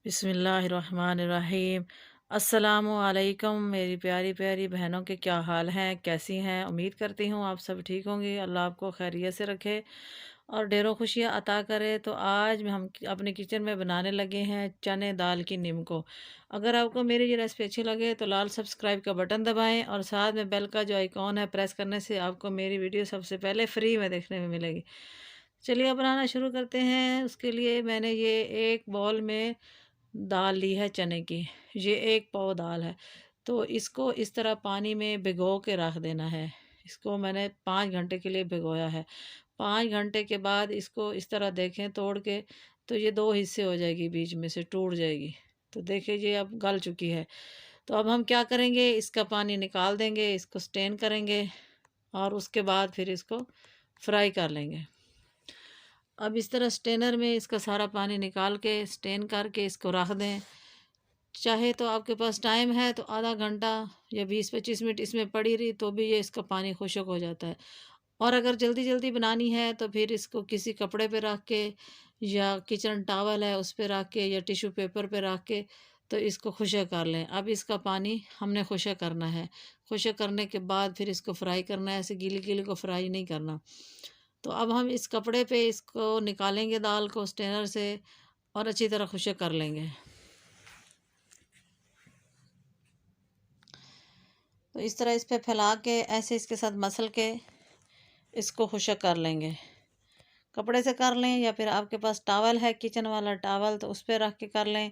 बिस्मिल्लाहिर्रहमानिर्रहीम। अस्सलामुअलैकुम मेरी प्यारी प्यारी बहनों के क्या हाल हैं, कैसी हैं? उम्मीद करती हूँ आप सब ठीक होंगी। अल्लाह आपको खैरियत से रखे और ढेरों खुशियाँ अता करे। तो आज हम अपने किचन में बनाने लगे हैं चने दाल की नीमको। अगर आपको मेरी ये रेसिपी अच्छी लगे तो लाल सब्सक्राइब का बटन दबाएं और साथ में बेल का जो आइकॉन है प्रेस करने से आपको मेरी वीडियो सबसे पहले फ्री में देखने में मिलेगी। चलिए अब बनाना शुरू करते हैं। उसके लिए मैंने ये एक बाउल में दाल ली है चने की। ये एक पाव दाल है। तो इसको इस तरह पानी में भिगो के रख देना है। इसको मैंने 5 घंटे के लिए भिगोया है। 5 घंटे के बाद इसको इस तरह देखें तोड़ के, तो ये 2 हिस्से हो जाएगी, बीच में से टूट जाएगी। तो देखिए ये अब गल चुकी है। तो अब हम क्या करेंगे, इसका पानी निकाल देंगे, इसको स्टेन करेंगे और उसके बाद फिर इसको फ्राई कर लेंगे। अब इस तरह स्टेनर में इसका सारा पानी निकाल के स्टेन करके इसको रख दें। चाहे तो आपके पास टाइम है तो आधा घंटा या 20-25 मिनट इसमें पड़ी रही तो भी ये इसका पानी खुश्क हो जाता है। और अगर जल्दी जल्दी बनानी है तो फिर इसको किसी कपड़े पे रख के या किचन टॉवल है उस पे रख के या टिश्यू पेपर पे रख के तो इसको खुश्क कर लें। अब इसका पानी हमने खुश्क करना है। खुश्क करने के बाद फिर इसको फ्राई करना है, ऐसे गीली गीली को फ्राई नहीं करना। तो अब हम इस कपड़े पे इसको निकालेंगे दाल को स्ट्रेनर से और अच्छी तरह खुश्क कर लेंगे। तो इस तरह इस पे फैला के ऐसे इसके साथ मसल के इसको खुश्क कर लेंगे। कपड़े से कर लें या फिर आपके पास टॉवल है किचन वाला टॉवल तो उस पे रख के कर लें,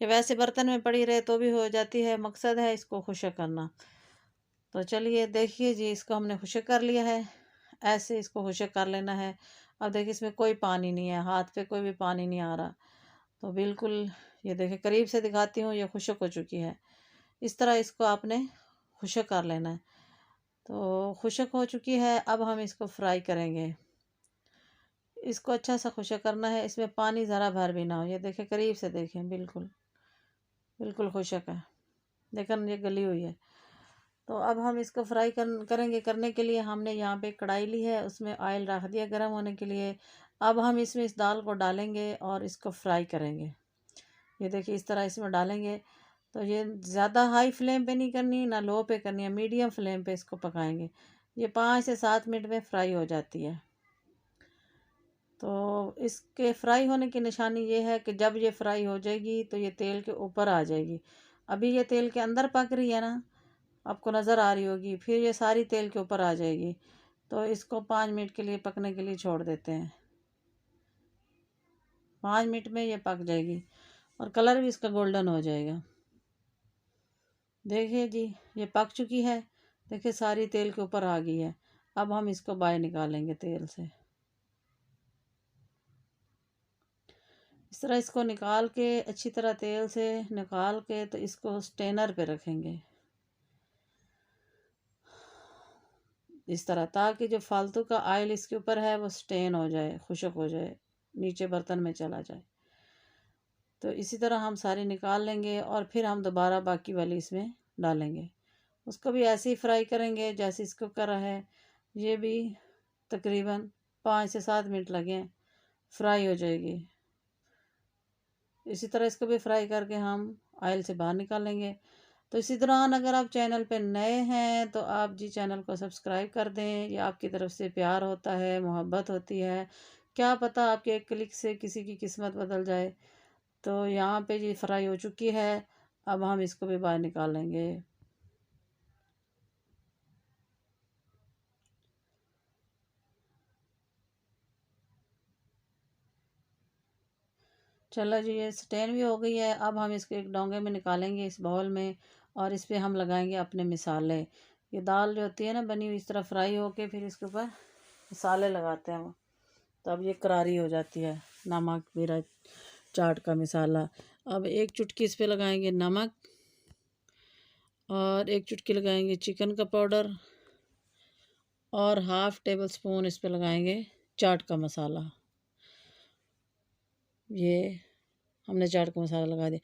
या वैसे बर्तन में पड़ी रहे तो भी हो जाती है। मकसद है इसको खुश्क करना। तो चलिए देखिए जी, इसको हमने खुश्क कर लिया है। ऐसे इसको खुश्क कर लेना है। अब देखिए इसमें कोई पानी नहीं है, हाथ पे कोई भी पानी नहीं आ रहा। तो बिल्कुल ये देखिए करीब से दिखाती हूँ, ये खुश्क हो चुकी है। इस तरह इसको आपने खुश्क कर लेना है। तो खुश्क हो चुकी है, अब हम इसको फ्राई करेंगे। इसको अच्छा सा खुश्क करना है, इसमें पानी ज़रा भर भी ना हो। ये देखें करीब से देखें, बिल्कुल बिल्कुल खुश्क है। लेकिन ये गली हुई है। तो अब हम इसको फ्राई करेंगे। करने के लिए हमने यहाँ पे कढ़ाई ली है, उसमें ऑयल रख दिया गर्म होने के लिए। अब हम इसमें इस दाल को डालेंगे और इसको फ्राई करेंगे। ये देखिए इस तरह इसमें डालेंगे। तो ये ज़्यादा हाई फ्लेम पे नहीं करनी ना लो पे करनी है, मीडियम फ्लेम पे इसको पकाएंगे। ये 5 से 7 मिनट में फ्राई हो जाती है। तो इसके फ्राई होने की निशानी ये है कि जब ये फ्राई हो जाएगी तो ये तेल के ऊपर आ जाएगी। अभी ये तेल के अंदर पक रही है ना, आपको नज़र आ रही होगी, फिर ये सारी तेल के ऊपर आ जाएगी। तो इसको 5 मिनट के लिए पकने के लिए छोड़ देते हैं। 5 मिनट में ये पक जाएगी और कलर भी इसका गोल्डन हो जाएगा। देखिए जी, ये पक चुकी है। देखिए सारी तेल के ऊपर आ गई है। अब हम इसको बाहर निकालेंगे तेल से। इस तरह इसको निकाल के अच्छी तरह तेल से निकाल के तो इसको स्टेनर पे रखेंगे इस तरह, ताकि जो फालतू का ऑयल इसके ऊपर है वो स्टेन हो जाए, खुश्क हो जाए, नीचे बर्तन में चला जाए। तो इसी तरह हम सारी निकाल लेंगे और फिर हम दोबारा बाकी वाली इसमें डालेंगे। उसको भी ऐसे ही फ्राई करेंगे जैसे इसको करा है। ये भी तकरीबन 5 से 7 मिनट लगे, फ्राई हो जाएगी। इसी तरह इसको भी फ्राई करके हम ऑयल से बाहर निकालेंगे। तो इसी दौरान अगर आप चैनल पे नए हैं तो आप जी चैनल को सब्सक्राइब कर दें। ये आपकी तरफ से प्यार होता है, मोहब्बत होती है। क्या पता आपके एक क्लिक से किसी की किस्मत बदल जाए। तो यहाँ पे ये फ्राई हो चुकी है। अब हम इसको भी बाहर निकालेंगे। चलो जी, ये स्टेन भी हो गई है। अब हम इसको एक डोंगे में निकालेंगे इस बाउल में और इस पे हम लगाएंगे अपने मिसाले। ये दाल जो होती है ना बनी हुई, इस तरह फ्राई होके फिर इसके ऊपर मसाले लगाते हैं वो। तो अब ये करारी हो जाती है। नमक, मिर्च, चाट का मसाला। अब एक चुटकी इस पे लगाएंगे नमक और एक चुटकी लगाएंगे चिकन का पाउडर और 1/2 टेबल स्पून इस पे लगाएंगे चाट का मसाला। ये हमने चाट का मसाला लगा दिया।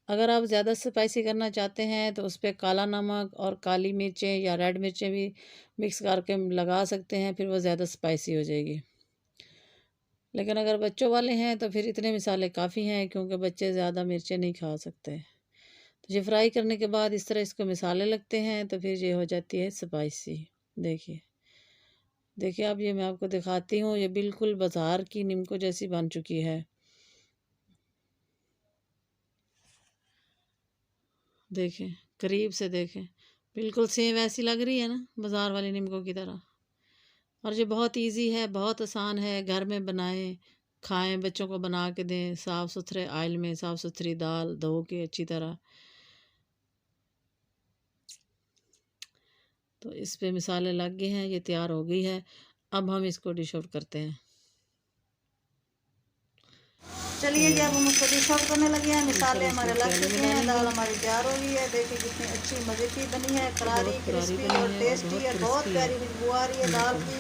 अगर आप ज़्यादा स्पाइसी करना चाहते हैं तो उस पे काला नमक और काली मिर्चें या रेड मिर्चें भी मिक्स करके लगा सकते हैं, फिर वो ज़्यादा स्पाइसी हो जाएगी। लेकिन अगर बच्चों वाले हैं तो फिर इतने मसाले काफ़ी हैं, क्योंकि बच्चे ज़्यादा मिर्चें नहीं खा सकते। तो ये फ्राई करने के बाद इस तरह इसको मसाले लगते हैं तो फिर ये हो जाती है स्पाइसी। देखिए, देखिए अब ये मैं आपको दिखाती हूँ, ये बिल्कुल बाज़ार की निम्को जैसी बन चुकी है। देखें, करीब से देखें, बिल्कुल सेम ऐसी लग रही है ना बाज़ार वाली निम्को की तरह। और ये बहुत इजी है, बहुत आसान है, घर में बनाएं, खाएं, बच्चों को बना के दें, साफ़ सुथरे ऑयल में, साफ़ सुथरी दाल धो के अच्छी तरह। तो इस पे मसाले लग गए हैं, ये तैयार हो गई है। अब हम इसको डिश आउट करते हैं। चलिए जी, अब हम उसको डिश आउट करने लगे हैं। मिसाले हमारे लग प्याले में चुके हैं, दाल हमारी तैयार हो गई है। देखिए कितनी अच्छी मज़े की बनी है, करारी बहुत करारी क्रिस्पी बनी और है और टेस्टी बहुत है। बहुत क्रिस्पी है। प्यारी खुशबू आ रही है दाल की,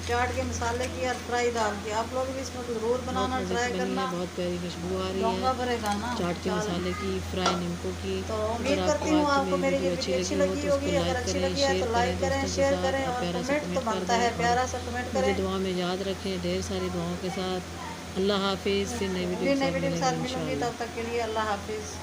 चाट के मसाले की और फ्राई दाल की। आप लोग भी इसमें ज़रूर बहुत बनाना, मज़े की ट्राई बनी है, करना, बहुत प्यारी खुशबू आ रही है लौंगा भरेगा ना चाट के चाल। मसाले की, फ्राई नींबू की। तो अगर उम्मीद आपको करती हूँ आज की आपको मेरी मेरी ये वीडियो अच्छी वीडियो अच्छी लगी हो लगी तो उसको होगी। अगर लाइक अच्छी करें, लगी है तो शेयर करें लाइक करें, दोस्तों के शेयर साथ करें और और प्यारा सा कमेंट तो कमेंट कर बनता दें। है, और प्यारा सा कमेंट मुझे करें। दुआ में याद रखें, ढेर सारी दुआओं के साथ। अल्लाह हाफिज़, फिर नई वीडियो फिर के नई साथ वीडियो के मिलेंगे साथ मिलूंगी, इंशाअल्लाह। तब तक के लिए अल्लाह हाफिज़।